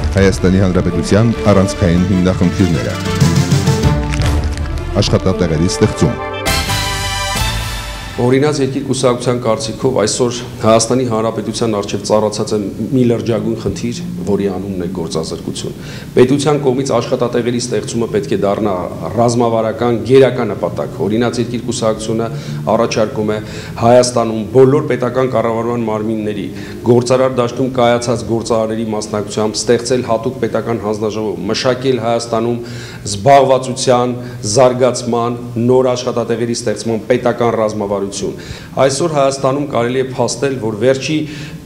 Հայաստանի Հանրապետության առանցքային հիմնախնդիրները։ Աշխատատեղերի ստեղծում։ Օրինաց երկիր կուսակցության կարծիքով այսօր Հայաստանի Հանրապետության առջև ծառացած է մի լրջագույն խնդիր, որի անունն է գործազրկություն։ Պետության կողմից աշխատատեղերի ստեղծումը պետք է դառնա ռազմավարական գերական նպատակ։ Օրինաց երկիր կուսակցությունը առաջարկում է Հայաստանում բոլոր պետական կառավարման մարմինների գործարար դաշտում կայացած գործարարների մասնակցությամբ ստեղծել հատուկ պետական հանձնաժողով, մշակել Հայաստանում զբաղվածության, զարգացման, նոր աշխատատեղերի ստեղծման պետական ռազմավարություն։ Այսօր Հայաստանում կարելի է փաստել, որ վերջի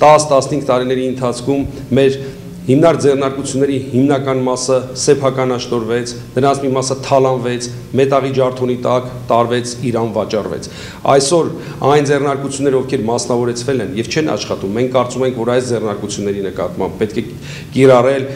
10-15 տարիների ընթացքում մեր հիմնարկ ձեռնարկությունների հիմնական մասը սեփականաշտորվեց, դրանց մի մասը թալանվեց, մետաղի ջարդոնի տակ տարվեց, Իրան վաճառվեց։ Այսօր այն ձեռնարկությունները, ովքեր մասնավորեցվել են եւ չեն աշխատում, մենք կարծում ենք, որ այս ձեռնարկությունների նկատմամբ պետք է կիրառել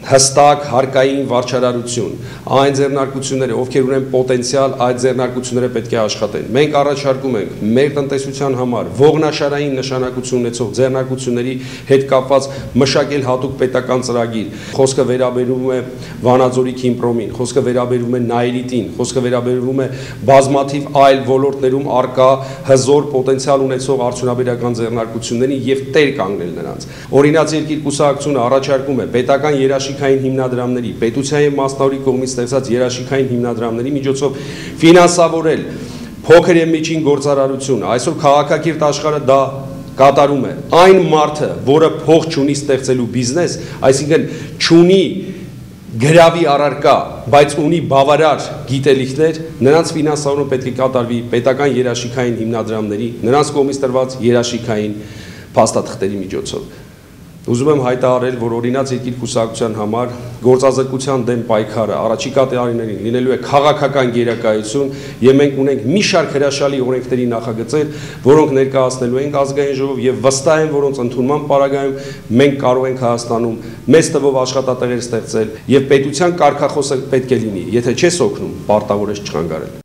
հստակ հարկային վարչարարություն, այն ձեռնարկությունները, ովքեր ունեն պոտենցիալ, այդ ձեռնարկությունները պետք է աշխատեն։ Մենք առաջարկում ենք մեր տնտեսության համար ողնաշարային նշանակություն ունեցող ձեռնարկությունների հետ կապված մշակել հատուկ պետական ծրագիր։ Խոսքը վերաբերում է Վանաձորի Քիմպրոմին, խոսքը վերաբերում է Նայրիտին, խոսքը վերաբերում է բազմաթիվ այլ ոլորտներում արկա հզոր պոտենցիալ ունեցող արդյունաբերական ձեռնարկություններին եւ տեր կանգնել նրանց։ Օրինաց երկիր կուսակցությունը առաջարկում է պետական երաշխիքային հիմնադրամների, պետության եւ մասնավորի կողմից ստեղծած երաշխիքային հիմնադրամների միջոցով ֆինանսավորել փոքր եւ միջին գործարարություն։ Այսօր քաղաքակիրթ աշխարհը դա կատարում է։ Այն մարդը, որը փող չունի ստեղծելու բիզնես, այսինքն չունի գրավի առարկա, բայց ունի բավարար գիտելիքներ, նրանց ֆինանսավորումը պետք է կատարվի պետական երաշխիքային հիմնադրամների, նրանց կողմից տրված երաշխիքային փաստաթղթերի միջոցով։ Ուզում եմ հայտարարել, որ օրինաց երկիր կուսակցության համար գործազրկության դեմ պայքարը առաջիկա տարիներին լինելու է քաղաքական գերակայություն եւ մենք ունենք մի շարք հրաշալի օրենքների նախագծեր, որոնք ներկայացնելու ենք ազգային ժողով եւ վստահ եմ, որոնց ընդունման պարագայում մենք կարող ենք Հայաստանում մեծ թվով աշխատատեղեր ստեղծել եւ պետության կարգախոսը պետք է լինի, եթե չես օգնում, պարտավոր ես չխանգարել։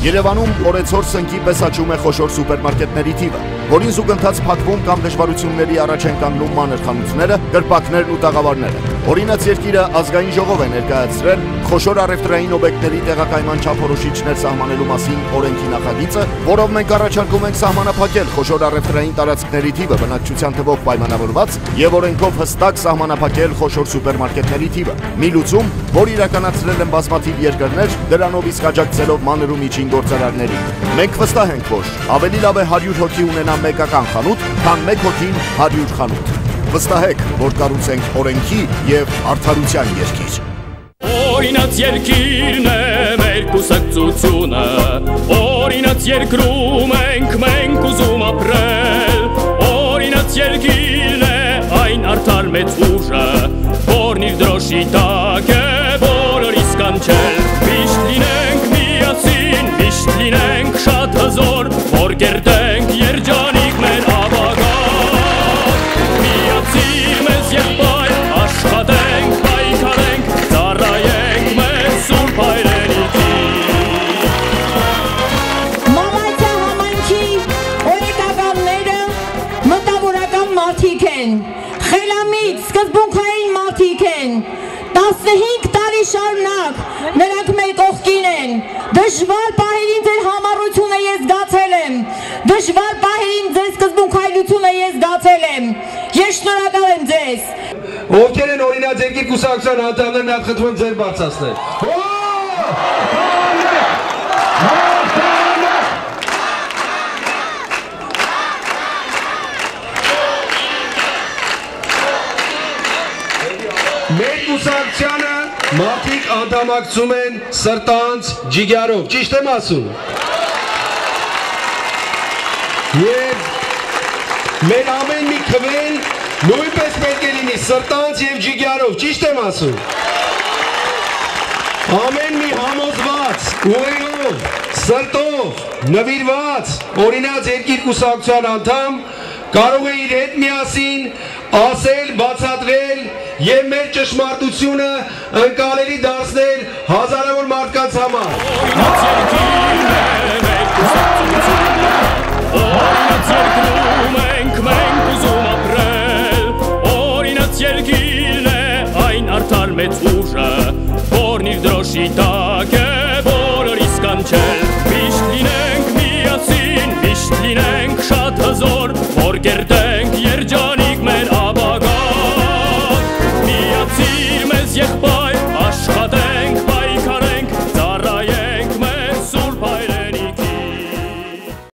Երևանում օրեցօր սնկի պես աճում է խոշոր սուպերմարկետների թիվը, որին զուգընթաց փակվում կամ դժվարությունների առաջ են կանգնում մանր խանութները, կրպակներն ու տաղավարները։ Օրինաց երկիրը ազգային ժողով է ներկայացրել խոշոր առևտրային օբյեկտների տեղակայման չափորոշիչներ սահմանելու մասին օրենքի նախագիծը, որով մենք առաջարկում ենք սահմանափակել խոշոր առևտրային տարածքների թիվը բնակչության թվով պայմանավորված եւ օրենքով հստակ սահմանափակել խոշոր սուպերմարկետների թիվը։ Մի լուծում, որ իրականացրել են բազմաթիվ երկրներ, դրանով իսկ աջակցելով մանր ու միջին գործարարներին։ Մենք վստահ ենք, որ ավելի լավ է 100 հոգի ունենա մեկական խանութ, քան 1 հոգին 100 խանութ։ Վստահեք, որ կառուցենք օրենքի եւ արդարության երկիր։ Օրինաց երկիրն է մեր կուսակցությունը, օրինաց երկրում ենք մենք ուզում ապրել, օրինաց երկիրն է այն արդար մեծ ուժը, որն իր դրոշի տակ է բոլորիս կանչել։ Միշտ լինենք միասին, միշտ լինենք շատ հզոր, որ կերտենք երջանիկ մեր ապագան։ Միացիր մեզ եղբայր, աշխատենք, պայքարենք, ծառայենք մեր սուրբ հայրենիքին։ Մամայցա համայնքի օրեկականները մտավորական մարդիկ են, խելամիտ, սկզբունքային մարդիկ են, 15 տարի շարունակ նրանք մեր կողքին են, դժվար պահերին ձեր համառությունը ես զգացել եմ, դժվար պահերին ձեր սկզբունքայնությունը ես զգացել եմ, ես շնորհակալ եմ ձեզ։ Ովքեր են օրինաց երկիր կուսակցության անդամներն այդ խնդրում եմ ձեր բարձրացնել։ Մեր կուսակցությանը մարդիկ անդամակցում են սրտանց, ջիգարով, ճիշտ եմ ասում։ Եվ մեր ամեն մի քվեն նույնպես պետք է լինի սրտանց եւ ջիգարով, ճիշտ եմ ասում։ Ամեն մի համոզված, ուղերով, սրտով, նվիրված, օրինաց երկիր կուսակցության անդամ կարող է իր հետ միասին ասել, բացատրել եւ մեր ճշմարտությունը ընկալելի դարձնել հազարավոր մարդկանց համար։ Օրինաց երկրում ենք մենք ուզում ապրել, որոշի տակ է բոլորիս կանչել, միշտ լինենք միասին, միշտ լինենք